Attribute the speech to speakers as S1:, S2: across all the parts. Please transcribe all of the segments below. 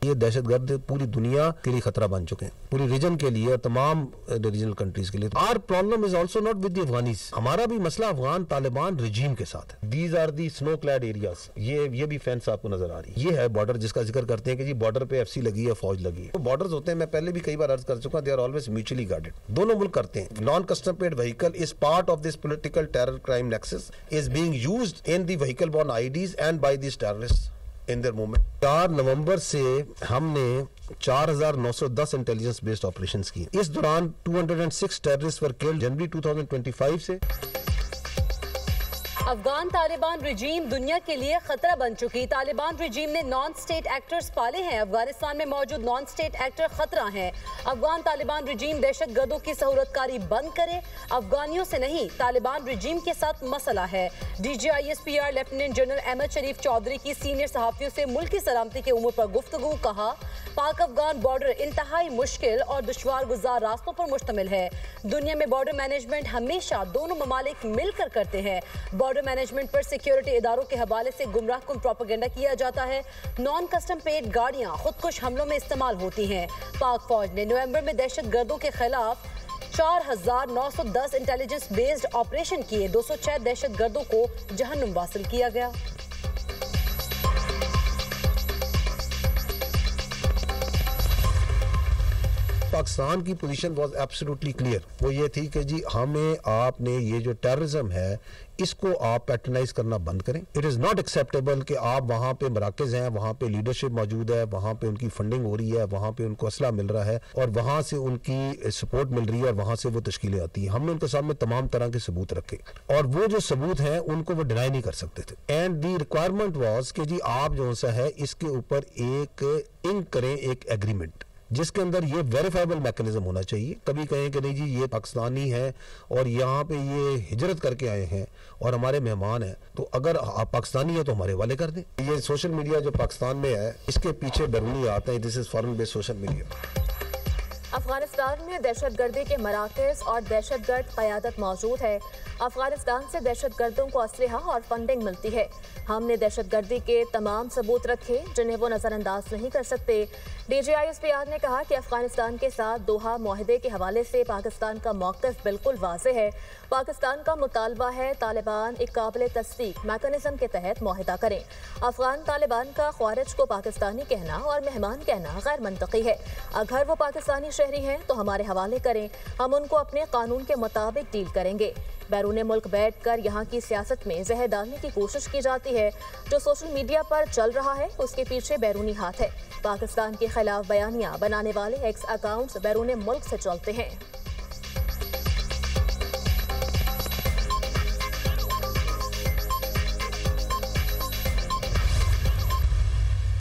S1: ये दहशतगर्द पूरी दुनिया के लिए खतरा बन चुके हैं, पूरी रीजन के लिए और तमाम रीजनल कंट्रीज के लिए। Our problem is also not with the Afghanis, हमारा भी मसला अफगान तालिबान रजीम के साथ है। These are the snow clad areas, ये भी फेंस आपको नजर आ रही है। ये है बॉर्डर जिसका जिक्र करते हैं कि जी बॉर्डर पे एफसी लगी है, फौज लगी है। तो बॉर्डर्स होते हैं, मैं पहले भी कई बार अर्ज कर चुका, they are always mutually guarded. दोनों मुल्क करते हैं। Non custom paid vehicle is part of this political terror crime nexus is being used in the vehicle borne IEDs and by this terrorist in their movement. 4 नवंबर से हमने 4910 intelligence based operations किए। इस दौरान 206 टेररिस्ट वर किल्ड जनवरी 2025 से।
S2: Afghan Taliban regime दुनिया के लिए खतरा बन चुकी। तालिबान रिजीम ने नॉन स्टेट एक्टर्स पाले हैं। अफगानिस्तान में मौजूद नॉन स्टेट एक्टर खतरा हैं। अफगान तालिबान रिजीम दहशतगर्दों की सहूलतकारी बंद करे, अफगानियों से नहीं तालिबान रिजीम के साथ मसला है। DGISPR लेफ्टिनेंट जनरल अहमद शरीफ चौधरी की सीनियर सहाफियों से मुल्क की सलामती के उमूर पर गुफ्तगू। कहा, पाक अफगान बॉर्डर इंतहाई मुश्किल और दुश्वार गुजार रास्तों पर मुश्तमिल है। दुनिया में बॉर्डर मैनेजमेंट हमेशा दोनों ममालिक मिलकर करते हैं। बॉर्डर मैनेजमेंट पर सिक्योरिटी इदारों के हवाले से गुमराहकुन प्रोपेगेंडा किया जाता है। नॉन कस्टम पेड गाड़ियां खुदकुश हमलों में इस्तेमाल होती हैं। पाक फौज ने नवंबर में दहशतगर्दों के खिलाफ 4910 इंटेलिजेंस बेस्ड ऑपरेशन किए। 206 दहशतगर्दों को जहन्नुम वासिल किया गया।
S1: पाकिस्तान की पोजीशन वाज एब्सोल्युटली क्लियर। वो ये थी कि जी हमें आपने ये जो टेररिज्म है इसको आप पैटर्नाइज करना बंद करें। इट इज़ नॉट एक्सेप्टेबल कि आप वहाँ पे मराकज़ हैं, वहाँ पे लीडरशिप मौजूद है, वहाँ पे उनकी फंडिंग हो रही है, वहाँ पे उनको असला मिल रहा है और वहाँ से उनकी सपोर्ट मिल रही है और वहाँ से वो तश्कीलें आती हैं। हमने उनके सामने तमाम तरह के सबूत रखे और वो जो सबूत हैं उनको वो डिनाई नहीं कर सकते थे। एंड दी रिक्वायरमेंट वाज कि जी आप जो सा है इसके ऊपर एक इंक करें, एक एग्रीमेंट जिसके अंदर ये वेरीफाइबल मैकेनिज्म होना चाहिए। कभी कहें कि नहीं जी ये पाकिस्तानी है और यहाँ पे ये हिजरत करके आए हैं और हमारे मेहमान हैं, तो अगर आप पाकिस्तानी है तो हमारे वाले कर दें। ये सोशल मीडिया जो पाकिस्तान में है इसके पीछे बैरूनी आता है, this is foreign based social media.
S3: Afghanistan में दहशतगर्दी के मराकज़ और दहशतगर्द क़यादत मौजूद है। अफगानिस्तान से दहशतगर्दों को असलहा और फंडिंग मिलती है। हमने दहशतगर्दी के तमाम सबूत रखे जिन्हें वो नज़रअंदाज नहीं कर सकते। DGISPR ने कहा कि अफगानिस्तान के साथ दोहा मुआहदे के हवाले से पाकिस्तान का मौक़िफ़ बिल्कुल वाज़ेह है। पाकिस्तान का मुतालबा है तालिबान एक काबिल तस्दीक मैकेनिज़्म के तहत मुआहदा करें। अफगान तालिबान का ख़वारिज को पाकिस्तानी कहना और मेहमान कहना गैर मंतकी है। अगर वो पाकिस्तानी शहरी हैं तो हमारे हवाले करें, हम उनको अपने कानून के मुताबिक डील करेंगे। बैरून मुल्क बैठकर यहाँ की सियासत में जहर डालने की कोशिश की जाती है। जो सोशल मीडिया पर चल रहा है उसके पीछे बैरूनी हाथ है। पाकिस्तान के खिलाफ बयानियां बनाने वाले एक्स अकाउंट्स बैरून मुल्क से चलते हैं।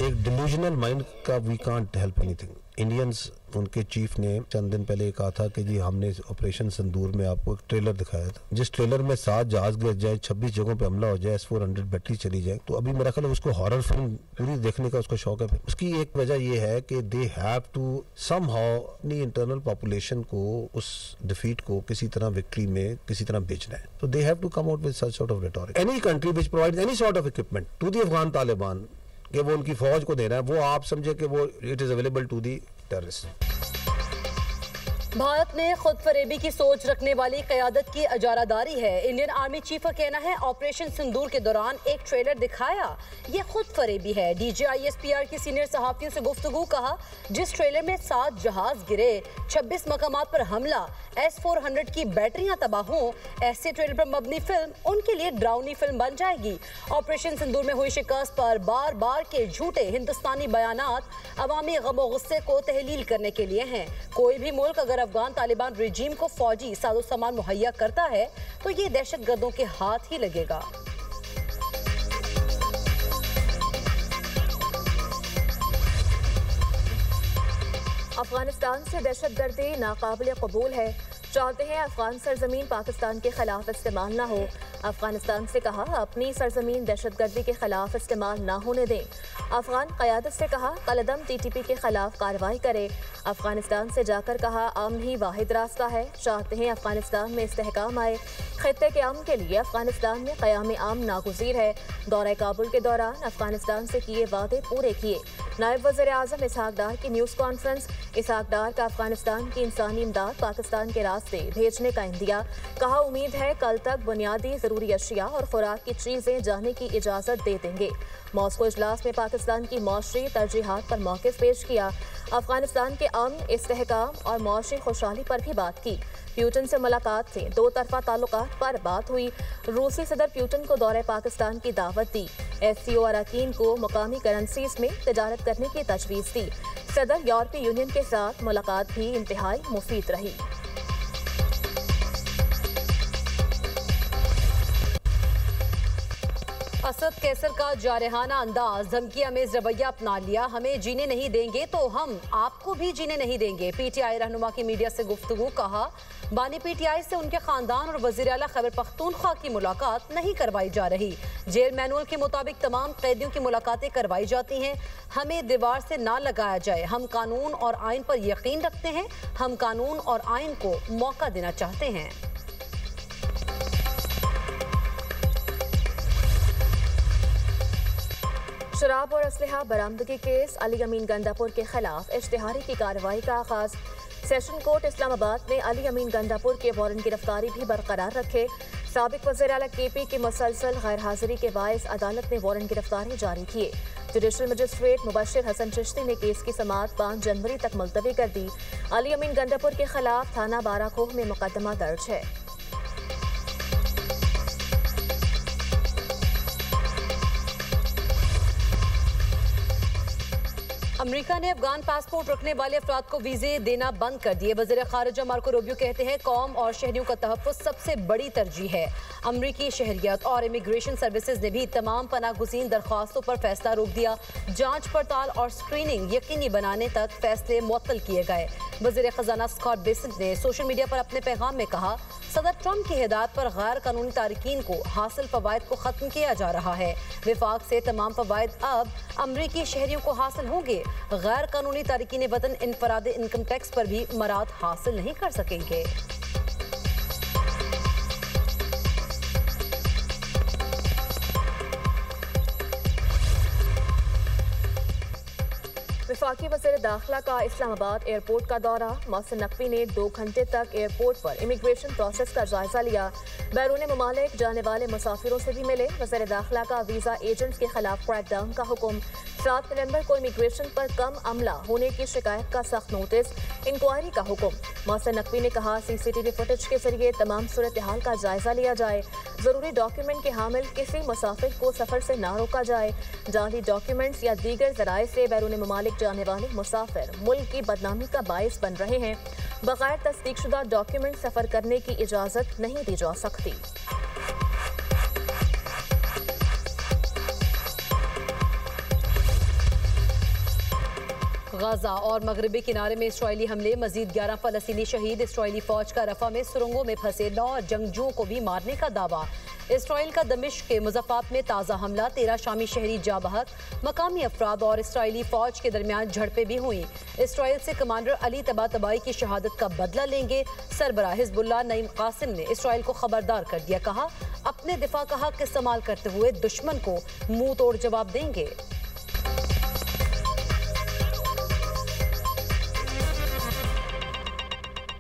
S1: एक डिल्यूजनल माइंड का we can't help anything. Indians, उनके चीफ ने चंद दिन पहले कहा था कि जी हमने ऑपरेशन संदूर में आपको एक ट्रेलर दिखाया था, जिस ट्रेलर में 7 जहाज गिर जाए, 26 जगहों पे हमला हो जाए, S-400 बैटरी चली जाए। तो अभी मेरा ख्याल है उसको हॉरर फिल्म पूरी देखने का उसको शौक है। उसकी एक वजह यह है कि दे हैव टू समहाउ अपनी इंटरनल पॉपुलेशन को उस डिफीट को किसी तरह विक्ट्री में किसी तरह बेचना है। तो they have to come out with such sort of rhetoric. Any country which provides any sort of equipment to the Afghan Taliban कि वो उनकी फौज को दे रहा है, वो आप समझे कि वो it is available to the terrorist.
S2: Bharat में खुद फरेबी की सोच रखने वाली क़यादत की अजारादारी है। इंडियन आर्मी चीफ का कहना है ऑपरेशन सिंदूर के दौरान एक ट्रेलर दिखाया, ये खुद फरेबी है। DGISPR की सीनियर सहाफियों से गुफ्तगू। कहा, जिस ट्रेलर में 7 जहाज गिरे, 26 मकामात पर हमला, S-400 की बैटरियां तबाह हों, ऐसे ट्रेलर पर मबनी फिल्म उनके लिए ड्राउनी फिल्म बन जाएगी। ऑपरेशन सिंदूर में हुई शिकस्त पर बार बार के झूठे हिंदुस्तानी बयानात अवामी गम और गुस्से को तहलील करने के लिए हैं। कोई भी मुल्क अगर अफगान तालिबान रिजीम को फौजी साजो सामान मुहैया करता है तो ये दहशतगर्दों के हाथ ही लगेगा।
S3: अफगानिस्तान से दहशतगर्दी नाकाबिल कबूल है। चाहते हैं अफगान सरजमीन पाकिस्तान के खिलाफ इस्तेमाल ना हो। अफगानिस्तान से कहा अपनी सरजमीन दहशतगर्दी के खिलाफ इस्तेमाल ना होने दें। अफगान क़यादत से कहा कलदम TTP के खिलाफ कार्रवाई करे। अफगानिस्तान से जाकर कहा अमन ही वाहिद रास्ता है। चाहते हैं अफगानिस्तान में इस्तेहकाम आए। खित्ते के अमन के लिए अफगानिस्तान में क़याम अमन नागुज़ीर है। दौरा काबुल के दौरान अफगानिस्तान से किए वादे पूरे किए। नायब वज़ीर आज़म इसहाक डार की न्यूज़ कॉन्फ्रेंस। इसहाक डार का अफगानिस्तान की इंसानी इमदाद पाकिस्तान के रास्ते भेजने का इंदिया। कहा उम्मीद है कल तक बुनियादी ज़रूरी अशिया और खुराक की चीज़ें जाने की इजाज़त दे देंगे। मॉस्को इजलास में पाकिस्तान की मौशरी तरजीहात पर मौक़िफ़ पेश किया। अफगानिस्तान के अमन, इस्तेहकाम और मौशरी खुशहाली पर भी बात की। प्यूटन से मुलाकात से दो तरफा ताल्लुकात पर बात हुई। रूसी सदर प्यूटन को दौरे पाकिस्तान की दावत दी। SCO अरकान को मकामी करेंसीज में तजारत करने की तजवीज़ दी। सदर यूरोपीय यूनियन के साथ मुलाकात भी इंतहाई मुफीद रही।
S2: असद कैसर का जारहाना अंदाज, धमकी अमेज रवैया अपना लिया। हमें जीने नहीं देंगे तो हम आपको भी जीने नहीं देंगे। PTI रहनुमा की मीडिया से गुफ्तगू। कहा बानी PTI से उनके खानदान और वज़ीर आला खैबर पख्तूनख्वा की मुलाकात नहीं करवाई जा रही। जेल मैनुअल के मुताबिक तमाम कैदियों की मुलाकातें करवाई जाती हैं। हमें दीवार से ना लगाया जाए। हम कानून और आइन पर यकीन रखते हैं। हम कानून और आइन को मौका देना चाहते हैं।
S3: शराब और असलहा बरामदगी केस, अली अमीन गंडापुर के खिलाफ इश्तिहारी की कार्रवाई का आगाज। सेशन कोर्ट इस्लामाबाद ने अली अमीन गंडापुर के वारंट गिरफ्तारी भी बरकरार रखे। साबिक वज़ीर आला KP की मुसलसल गैर हाजिरी के बायस अदालत ने वारंट गिरफ्तारी जारी किए। जुडिशल मजिस्ट्रेट मुबशिर हसन चिश्ती ने केस की समाअत 5 जनवरी तक मुलतवी कर दी। अली अमीन गंडापुर के खिलाफ थाना बाराखोह में मुकदमा दर्ज है।
S2: अमेरिका ने अफगान पासपोर्ट रखने वाले अफराद को वीजे देना बंद कर दिए। वज़ीर ख़ारिजा मार्को रूबियो कहते हैं कौम और शहरियों का तहफ़्फ़ुज़ सबसे बड़ी तरजीह है। अमरीकी शहरियत और इमिग्रेशन सर्विसेज ने भी तमाम पनाहगुज़ीन दरख्वास्तों पर फैसला रोक दिया। जांच पड़ताल और स्क्रीनिंग यकीनी बनाने तक फैसले मुअत्तल किए गए। वज़ीर ख़जाना स्कॉट बेसेंट ने सोशल मीडिया पर अपने पैगाम में कहा सदर ट्रंप की हिदायत पर गैर कानूनी तारकीन को हासिल फ़वाइद को ख़त्म किया जा रहा है। विफाक से तमाम फ़वाइद अब अमरीकी शहरियों को हासिल होंगे। गैर कानूनी तारकीन वतन इनफरादी इनकम टैक्स पर भी मराद हासिल नहीं कर सकेंगे।
S3: वफाकी वज़ीर दाखिला का इस्लामाबाद एयरपोर्ट का दौरा। मोहसिन नकवी ने 2 घंटे तक एयरपोर्ट पर इमिग्रेशन प्रोसेस का जायजा लिया। बैरून मुमालिक जाने वाले मुसाफिरों से भी मिले। वज़ीर दाखिला का वीज़ा एजेंट्स के खिलाफ क्रैकडाउन का हुक्म। 7 नवंबर को इमिग्रेशन पर कम अमला होने की शिकायत का सख्त नोटिस, इंक्वायरी का हुक्म। मोहसिन नकवी ने कहा CCTV फुटेज के जरिए तमाम सूरत हाल का जायजा लिया जाए। जरूरी डॉक्यूमेंट के हामिल किसी मुसाफिर को सफर से ना रोका जाए। जाली डॉक्यूमेंट्स या दीगर जराए से बैरून मुमालिक जाने वाले मुसाफिर मुल्क की बदनामी का बायस बन रहे हैं। बगैर तस्दीकशुदा डॉक्यूमेंट सफर करने की इजाजत नहीं दी जा सकती।
S2: गाजा और मगरबी किनारे में इसराइली हमले, मजीद 11 फलस्तीनी शहीद। इसराइली फौज का रफा में सुरंगों में फंसे 9 जंगजुओं को भी मारने का दावा। इसराइल का दमिश्क के मुज़फ्फात में ताज़ा हमला, 13 शामी शहरी जा बहक। मकामी अफराद और इसराइली फौज के दरमियान झड़पें भी हुई। इसराइल से कमांडर अली तबातबाई की शहादत का बदला लेंगे। सरबराह हिजबुल्लाह नईम कासिम ने इसराइल को खबरदार कर दिया। कहा अपने दिफा का हक इस्तेमाल करते हुए दुश्मन को मुंह तोड़ जवाब देंगे।